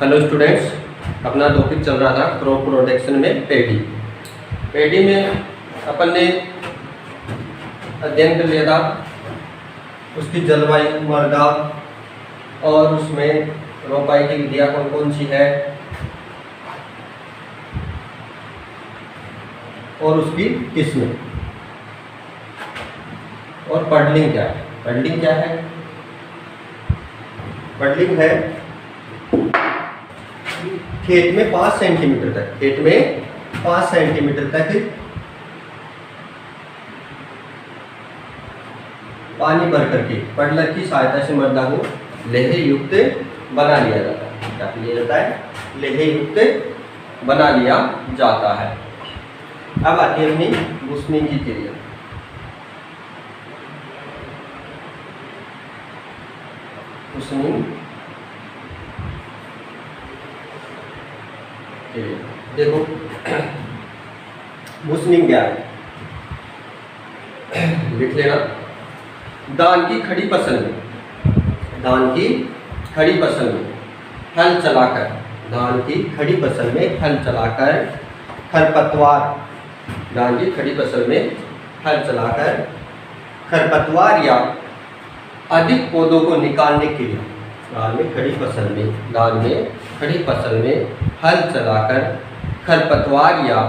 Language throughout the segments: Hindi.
हेलो स्टूडेंट्स, अपना टॉपिक चल रहा था क्रॉप प्रोटेक्शन में पैडी में अपन ने अध्ययन कर लिया था उसकी जलवायु, मृदा और उसमें रोपाई की विधियाँ कौन कौन सी है और उसकी किस्में और पडलिंग क्या है। पडलिंग है खेत में 5 सेंटीमीटर तक पानी भर करके पडलर की सहायता से मृदा को लेह युक्त बना लिया जाता है। क्या लिया जाता है? लेह युक्त बना लिया जाता है। अब आती है अपनी बुसनिंग की क्रिया। बुसनिंग देखो, बुसनिंग क्या है लिख लेना। धान की खड़ी फसल में हल चलाकर खरपतवार या अधिक पौधों को निकालने के लिए धान में खड़ी फसल में हल चलाकर खरपतवार या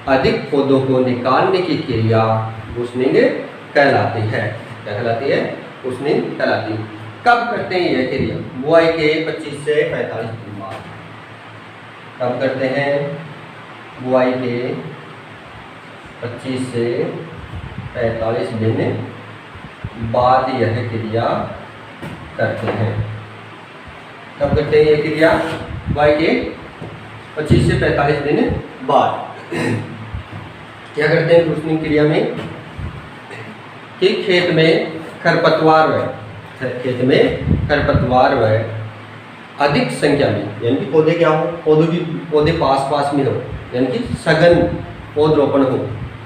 अधिक पौधों को निकालने की क्रिया बुसनिंग कहलाती है। बुसनिंग कहलाती है। कब करते हैं यह क्रिया? बुआई के 25 से 45 दिन बाद। कब करते हैं? बुआई के 25 से 45 दिन बाद यह क्रिया करते हैं। कब करते हैं यह क्रिया? बुआई के 25 से 45 दिन बाद। क्या करते हैं बुसनिंग क्रिया में कि खेत में खरपतवार व अधिक संख्या में, यानी कि पौधे क्या हो, पौधे पास में हो, यानी कि सघन पौधरोपण हो,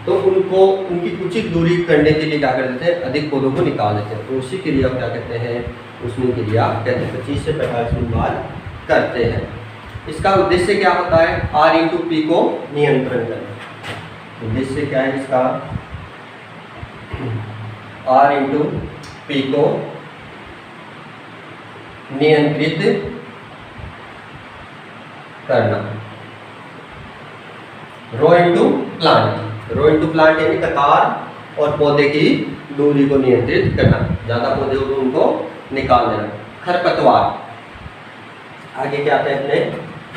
तो उनकी उचित दूरी करने के लिए क्या कर देते हैं? अधिक पौधों को निकाल देते हैं। तो उसी क्रिया को क्या कहते हैं? बुसनिंग क्रिया कहते हैं। 25 से 45 दिन बाद करते हैं। इसका उद्देश्य क्या होता है? R/P को नियंत्रण करना। उद्देश्य क्या है इसका? R/P को नियंत्रित करना। रो इंटू प्लांट यानी कतार और पौधे की दूरी को नियंत्रित करना। ज्यादा पौधे हो तो उनको निकाल देना। खरपतवार आगे क्या आते हैं अपने?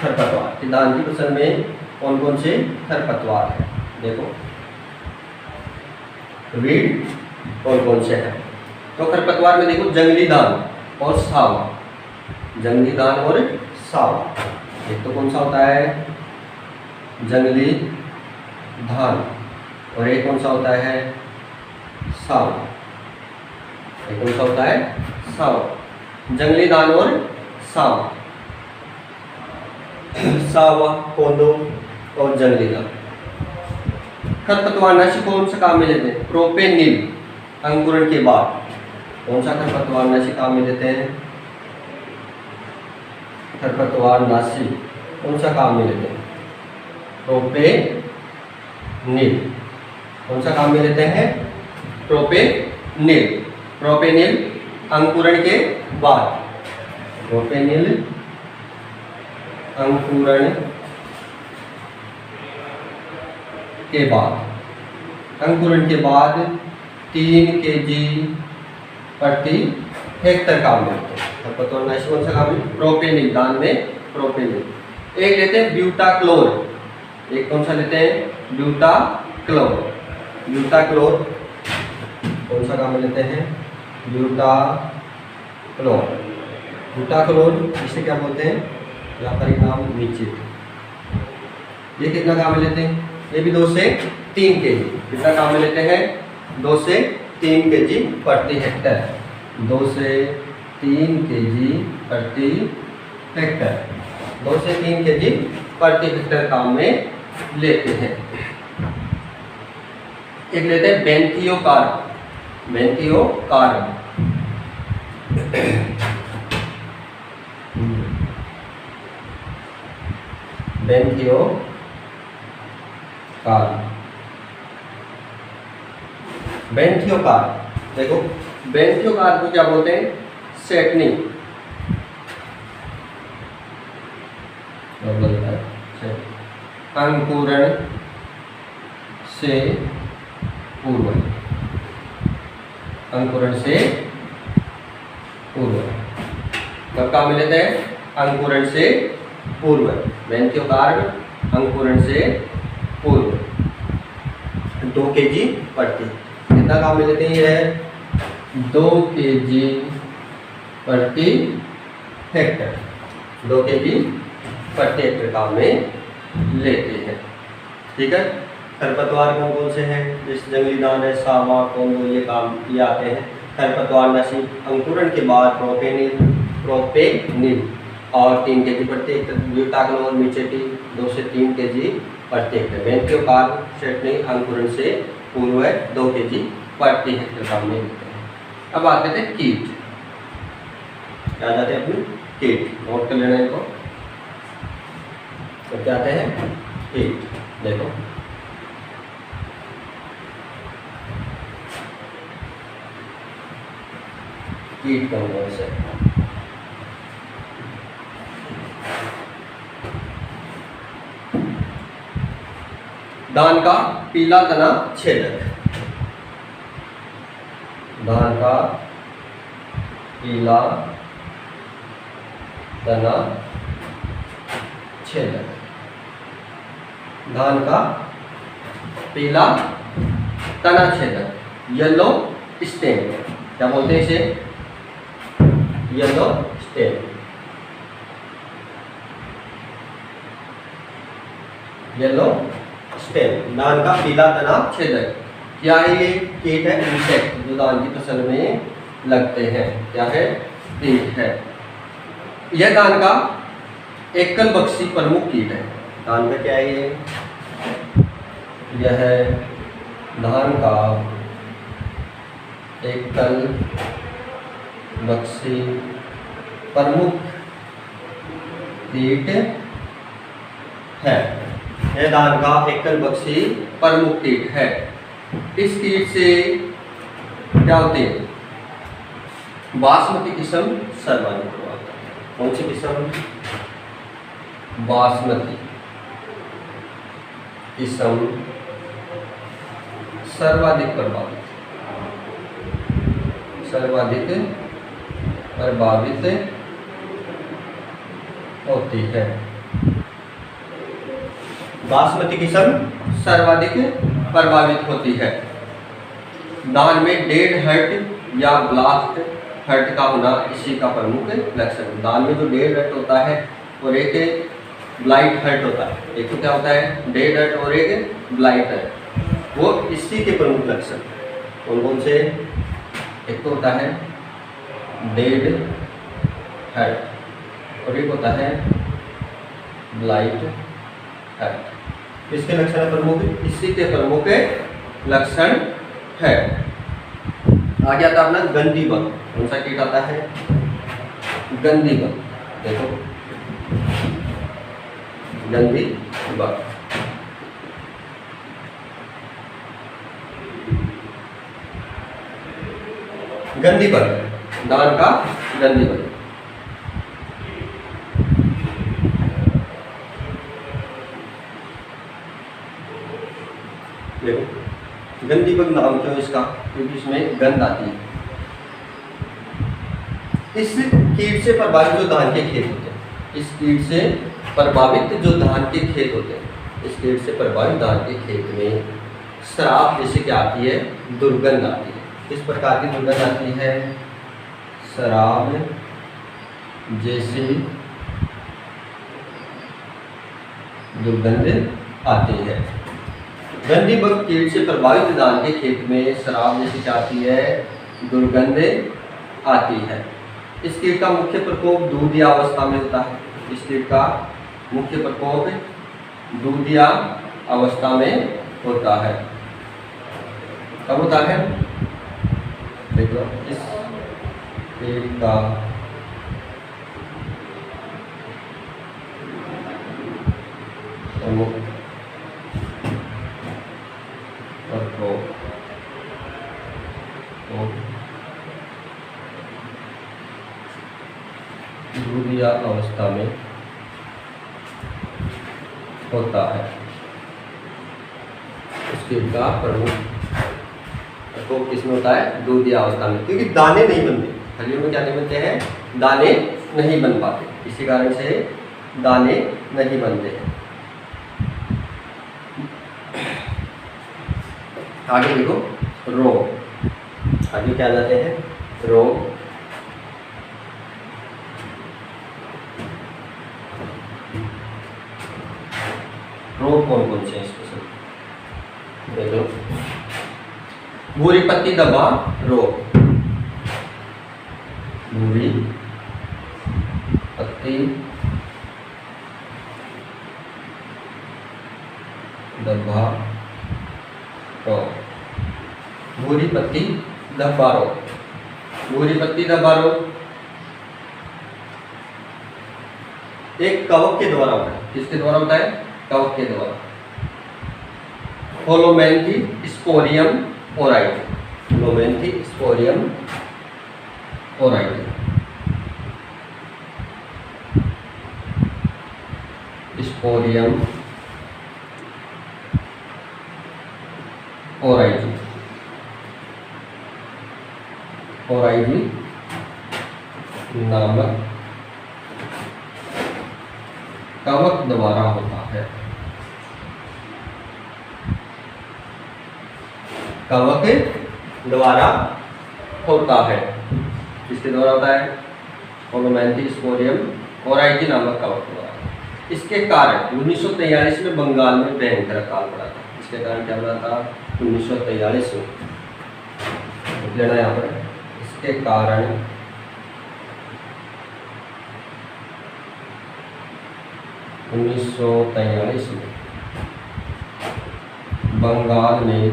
खरपतवार। धान की फसल में कौन कौन से खरपतवार है? देखो, वीड कौन कौन से हैं? तो खरपतवार में देखो, जंगली धान और सावा। एक तो कौन सा होता है? जंगली धान, और एक कौन सा होता है? सावा। एक कौन सा होता है? सावा। जंगली धान और सावा, पौधों और जंगली धान। खरपतवारनाशी कौन सा काम में लेते हैं? प्रोपेनिल। अंकुरण के बाद कौन सा खरपतवारनाशी काम में लेते हैं? खरपतवारनाशी कौन सा काम में लेते हैं? प्रोपेनिल। कौन सा काम में लेते हैं? प्रोपेनिल अंकुरण के बाद। अंकुरण के बाद 3 kg प्रति हेक्टर काम में लेते हैं। खरपतवारनाशी कौन सा काम में? प्रोपेनिल। दान में प्रोपेनिल। एक लेते हैं ब्यूटाक्लोर। एक कौन सा लेते हैं? ब्यूटाक्लोर। कौन सा काम में लेते हैं? ब्यूटाक्लोर इसे क्या बोलते हैं? यहाँ पर नाम नीचे। ये कितना काम में लेते हैं? ये भी 2 से 3 kg। कितना काम में लेते हैं? 2 से 3 kg प्रति हेक्टर। 2 से 3 kg प्रति हेक्टर। 2 से 3 kg प्रति हेक्टर काम में लेते हैं। एक लेते हैं बेंथियोकार्ब। बेंथियोकार। देखो बेंथियोकार को क्या बोलते हैं? सेटनिंग। अंकुरण से पूर्व, अंकुरण से पूर्व। कब काम में लेते हैं? अंकुरण से पूर्व। बेंथियोकार अंकुरण से पूर्व 2 kg प्रति, कितना काम में लेते हैं? ये 2 kg प्रति हेक्टर, 2 kg प्रति हेक्टर काम में लेते हैं। ठीक है। खरपतवार कौन कौन से हैं? जैसे जंगली दान है, सावा, कोंदो, ये काम ये आते हैं। खरपतवार नाशी अंकुरण के बाद प्रोपेनिल और 3 kg प्रति हेक्टर। ब्यूटाक्लोर, मिचेटी 2 से 3 kg प्रति हेक्टर। बेंथियोकार सेटनिंग अंकुरण से पूर्व 2 kg प्रति हेक्टर काम में लेते हैं। अब आते थे कीट। क्या जाते हैं? अपने कीट नोट कर लेना इनको। तो क्या आते हैं? कीट। देखो कीट कौन कौन से? धान का पीला तना छेदक, धान का पीला तना छेदक, धान का पीला तना छेदक, येलो स्टेम। क्या बोलते हैं इसे? Yellow stem. येलो स्टेम, धान का पीला तना छेदक। क्या है ये? कीट है, इंसेक्ट, जो धान की फसल में लगते हैं। क्या है? कीट है। यह धान का एकल बक्सी प्रमुख कीट है। धान का क्या है ये? यह है धान का एकल बक्सी प्रमुख कीट है। यह धान का एकल बक्सी प्रमुख कीट है। इस कीट से क्या होते हैं? बासमती किस्म सर्वाधिक प्रभावित है। कौन सी किस्म? बासमती किस्म सर्वाधिक प्रभावित होती है। बासमती किस्म सर्वाधिक प्रभावित होती है। धान में डेड हर्ट या ब्लास्ट हर्ट का होना इसी का प्रमुख लक्षण। धान में जो डेड हर्ट होता है और एक ब्लाइट हर्ट होता है। एक तो क्या होता है? डेड हर्ट और एक ब्लाइट हर्ट, वो इसी के प्रमुख लक्षण कौन कौन से? एक तो होता है डेड हर्ट और एक होता है ब्लाइट हर्ट। इसके लक्षण प्रमुख, इसी के प्रमुख लक्षण है। आगे आता अपना गंदी बग। कौन सा कीट आता है? गंदी बग। देखो गंदी बग, गंदी बग, धान का गंदी बग। देखो गंदी बग नाम क्यों इसका? क्योंकि इसमें गंध आती है। इस कीट से प्रभावित जो धान के खेत होते हैं, इस कीट से प्रभावित जो धान के खेत होते हैं, इस कीट से प्रभावित धान के खेत में शराब जैसे क्या आती है? दुर्गंध आती है। किस प्रकार की दुर्गंध आती है? शराब जैसी दुर्गंध आती है। गंदी बग कीट से प्रभावित धान के खेत में शराब जैसी क्या आती है? दुर्गंध आती है। इस कीट का मुख्य प्रकोप दूधिया अवस्था में होता है। इस कीट का मुख्य प्रकोप दूधिया अवस्था में होता है। कब होता है? देखो इस कीट का प्रमुख तत्वों को दूधिया अवस्था में होता है, उसके का प्रमुख तत्व किसमें होता है? दूधिया अवस्था में, क्योंकि दाने नहीं बनते, फलियों में क्या नहीं बनते हैं? दाने नहीं बन पाते, इसी कारण से दाने नहीं बनते हैं। आगे देखो रोग, आगे क्या जाते हैं? रोग। रोग कौन कौन से हैं इसको देख लो। भूरी पत्ती धब्बा रोग, भूरी पत्ती धब्बा रोग, भूरी पत्ती धब्बा रोग। भूरी पत्ती धब्बा रोग एक कवक के द्वारा होता है। किसके द्वारा होता है? कवक के द्वारा। होलोमेंथी स्पोरियम ओराइटी, होलोमेंथी स्पोरियम ओराइटी, स्पोरियम ओराइटी, ओराइटी नामक कवक द्वारा होता है। कवक द्वारा होता है, किसके द्वारा होता है? होलोमेंथी स्पोरियम ओराइटी नामक कवक द्वारा। इसके कारण 1943 में बंगाल में भयंकर अकाल पड़ा था। इसके कारण क्या पड़ा था? 1943 में लेना यहाँ पर। इसके कारण 1943 में बंगाल में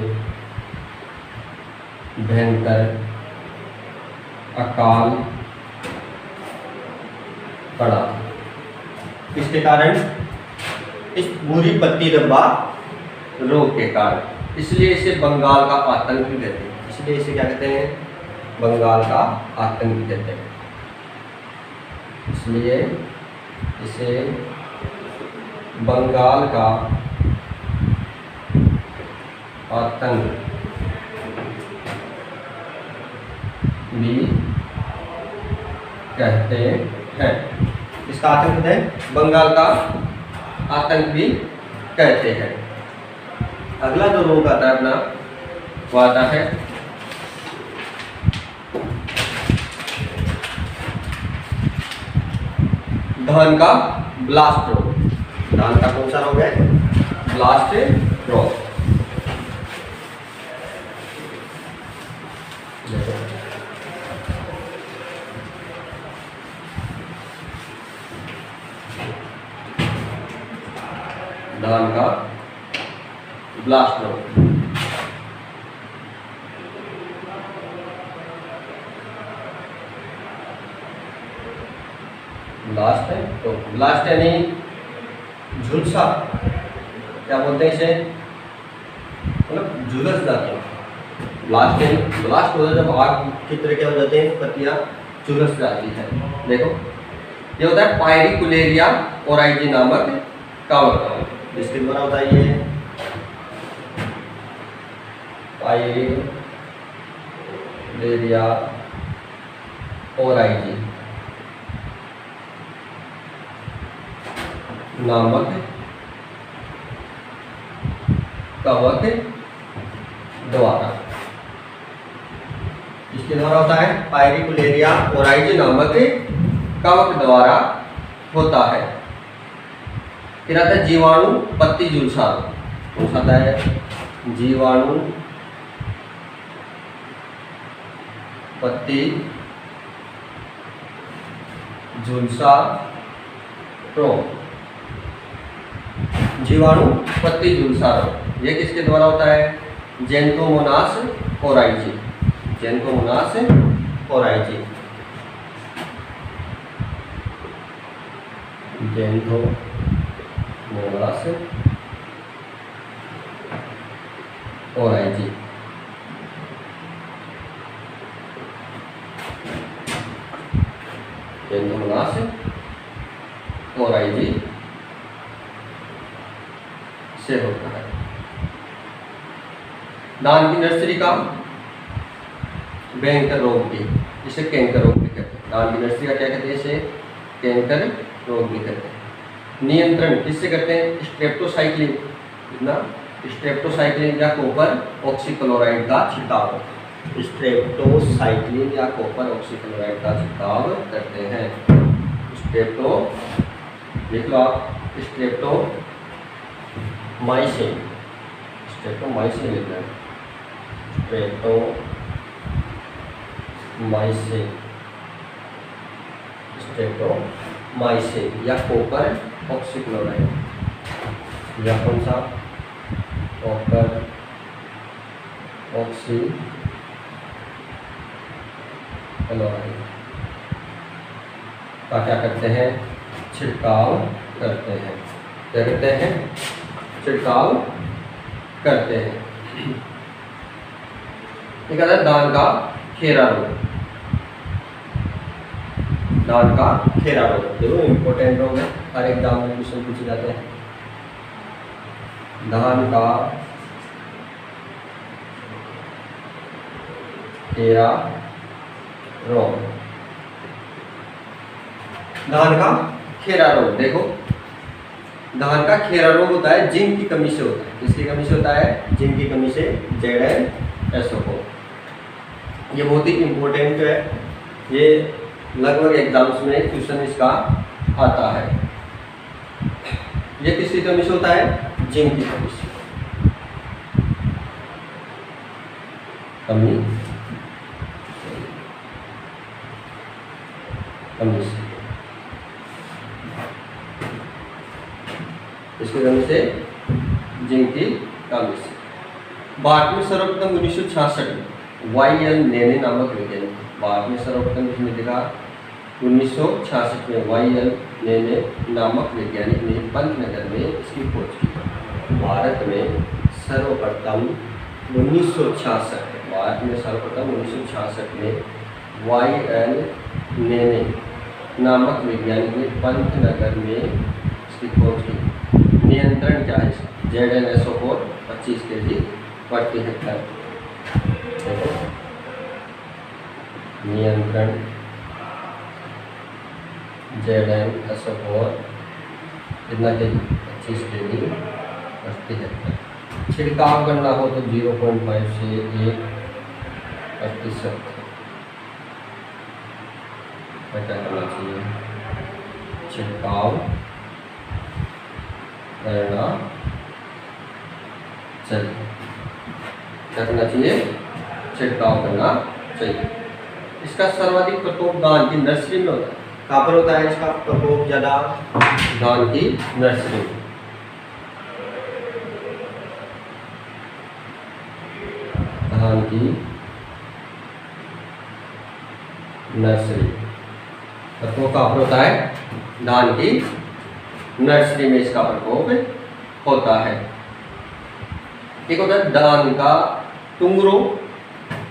भयंकर अकाल पड़ा। किसके कारण? इस भूरी पत्ती धब्बा रोग के कारण। इसलिए इसे बंगाल का आतंक भी कहते हैं। इसलिए इसे क्या कहते हैं? बंगाल का आतंक भी कहते हैं। इसलिए इसे बंगाल का आतंक भी कहते हैं। इसका आतंक कहते हैं? बंगाल का आतंक भी कहते हैं। अगला जो रोग आता है अपना, वो आता है धान का ब्लास्ट रोग। धान का कौन सा रोग है? ब्लास्ट रोग। धान का ब्लास्ट रोग। ब्लास्ट है तो ब्लास्ट यानी झुलसा, क्या बोलते हैं इसे? मतलब झुलस जाते हैं। ब्लास्ट है, ब्लास्ट हो जाता है जब आग की तरह क्या हो जाते हैं? पत्तियां झुलस जाती है। देखो ये होता है पायरिकुलेरिया ओराइजी नामक कवक, जिसके द्वारा होता है ये पायरिकुलेरिया ओराइजी नामक कवक द्वारा। इसके द्वारा होता है पायरिकुलेरिया ओराइजी नामक कवक द्वारा होता है। फिर आता है जीवाणु पत्ती झुलसा। कौन सा आता है? जीवाणु पत्ती झुलसा रोग। जीवाणु पत्ती झुलसा रोग ये किसके द्वारा होता है? Xanthomonas oryzae, Xanthomonas oryzae, Xanthomonas मोलास और IG। मोलास और IG से होता है। धान की नर्सरी का बैंकर रोग भी, इसे कैंकर रोग भी कहते हैं। धान की नर्सरी का क्या कहते हैं? इसे कैंकर रोग भी कहते हैं। नियंत्रण किससे करते हैं? स्ट्रेप्टोसाइक्लिन, इतना स्ट्रेप्टोसाइक्लिन या कॉपर ऑक्सीक्लोराइड का छिड़काव, स्ट्रेप्टोसाइक्लिन या कॉपर ऑक्सीक्लोराइड का छिड़काव करते हैं। स्ट्रेप्टो देख लो आप, स्ट्रेप्टोमाइसिन, स्ट्रेप्टोमाइसिन लिखना है, स्ट्रेप्टोमाइसिन या कॉपर ऑक्सीक्लोराइड, या कौन सा? कॉपर ऑक्सीक्लोराइड का क्या करते हैं? छिड़काव करते हैं। क्या करते हैं? छिड़काव करते हैं। ये कहता है धान का खेरा रोग। धान का खेरा रोग देखो इम्पोर्टेंट रोग है, हर एग्जाम में क्वेश्चन पूछे जाते हैं। धान का खेरा रोग, धान का खेरा रोग देखो, धान का खेरा रोग होता है जिंक की कमी से होता है। किसकी कमी से होता है? जिंक की कमी से, ZnSO4। ये बहुत ही इम्पोर्टेंट है, ये लगभग एग्जाम्स में क्वेश्चन इसका आता है। ये किसकी कमी से होता है? जिंक की कमी से, कमी से, इसकी कमी से, जिंक की कमी से। भारत में सर्वप्रथम 1966 में YL नेने नामक वैज्ञानिक, भारत में सर्वप्रथम इसने देखा 1966 में YL नेने नामक वैज्ञानिक ने पंतनगर में इसकी खोज की। भारत में सर्वप्रथम 1966, भारत में सर्वप्रथम 1966 में YL नेने नामक वैज्ञानिक ने पंतनगर में इसकी खोज की। नियंत्रण क्या है इसका? ZnSO4 25 kg प्रति हेक्टर। नियंत्रण ZnSO4 कितना kg? 25 kg प्रति हेक्टर। छिड़काव करना हो तो 0.5 से 1% क्या करना चाहिए? छिड़काव करना चाहिए। क्या करना चाहिए? छिड़काव करना चाहिए। इसका सर्वाधिक प्रकोप धान की नर्सरी में होता है। कहाँ पर होता है इसका प्रकोप ज्यादा? धान की नर्सरी में। धान की नर्सरी प्रकोप कहाँ पर होता है? धान की नर्सरी में इसका प्रकोप होता है। एक होता है धान का टुंगरो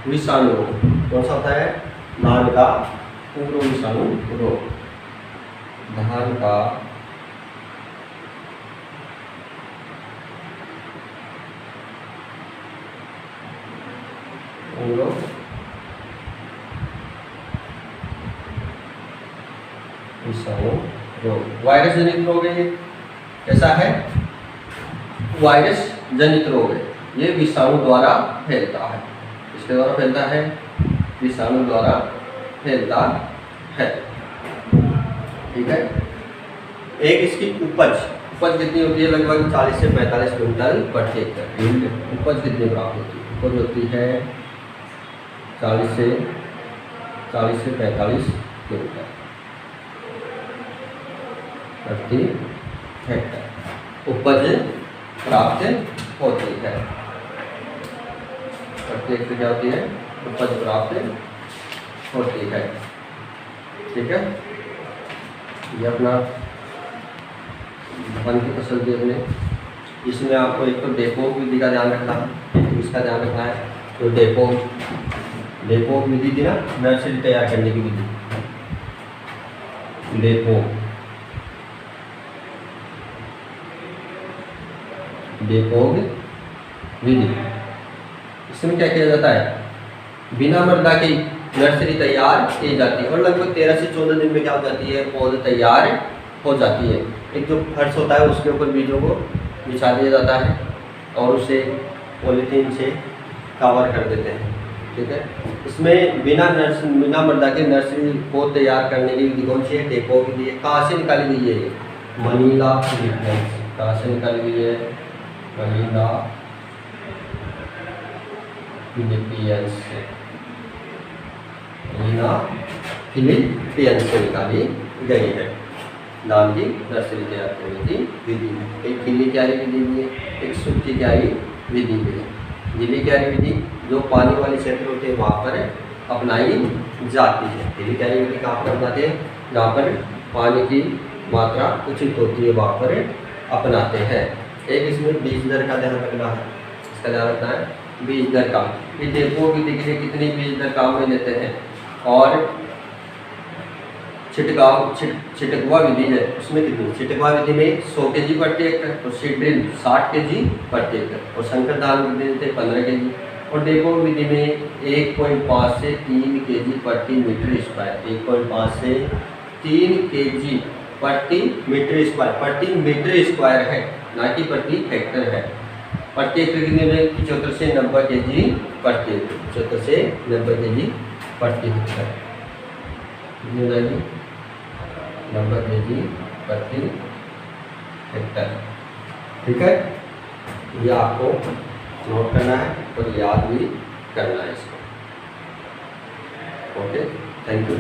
विषाणु रोग। कौन सा होता है? धान का टुंगरो विषाणु रोग। धान का टुंगरो विषाणु रोग वायरस जनित रोग है। ये कैसा है? वायरस जनित रोग है। ये विषाणु द्वारा फैलता है। किसके द्वारा फैलता है? विषाणु द्वारा फैलता है। ठीक है। एक इसकी उपज कितनी होती है? लगभग 40 से 45 क्विंटल प्रति हेक्टेयर। उपज कितनी प्राप्त होती है? उपज होती है 40 से 45 क्विंटल प्रति हेक्टेयर उपज प्राप्त होती है। प्रति हेक्टेयर क्या होती है? उपज प्राप्त होती है। ठीक है। ये अपना वन की फसल दी हमने। इसमें आपको एक तो डेपोक विधि का ध्यान रखना है, एक तो इसका ध्यान रखना है। तो डेपोक विधि थी ना, नर्सरी तैयार करने की विधि, डेपोक विधि। इसमें क्या किया जाता है, बिना मृदा की नर्सरी तैयार की जाती है और लगभग 13 से 14 दिन में क्या हो जाती है, पौध तैयार हो जाती है। एक जो फर्श होता है उसके ऊपर बीजों को बिछा दिया जाता है और उसे पॉलीथीन से कवर कर देते हैं, ठीक है। इसमें बिना मृदा के नर्सरी पौध तैयार करने की विधि कौन सी है, डेपोक विधि है। कहाँ से निकाली गई है, मनीला फिलीपींस। कहाँ से निकाली गई है, मनीला फिलीपींस से, फिलीपींस से निकाली गई है नाम की नर्सरी तैयार करने की विधि। एक गीली क्यारी विधि भी है, एक सूखी क्यारी विधि भी है। गीली क्यारी विधि जो पानी वाले क्षेत्र होते हैं वहाँ पर अपनाई जाती है। गीली क्यारी विधि कहाँ पर अपनाते हैं, जहाँ पर पानी की मात्रा उचित होती है वहाँ पर अपनाते हैं। एक इसमें बीज दर का ध्यान रखना है, इसका ध्यान रखना है बीज दर का, कि डेपोक विधि के लिए कितनी बीज दर काम में लेते हैं। और छिटकवा विधि है उसमें कितनी, छिटकवा विधि में 100 kg प्रति एकड़ और सीड ड्रिल 60 kg प्रति एकड़ और संकर धान विधि देते 15 kg और डेपोक विधि में 1.5 से 3 kg प्रति मीटर स्क्वायर, 1.5 से 3 kg प्रति मीटर स्क्वायर है, ना कि प्रति हेक्टर है। प्रति एकड़ कितने में, 75 से 90 kg प्रति एकड़, 75 से 90 kg प्रति हेक्टर, कितनी हो जाएगी, 90 kg प्रति हेक्टर, ठीक है। ये आपको नोट करना है और याद भी करना है इसको। Okay, thank you.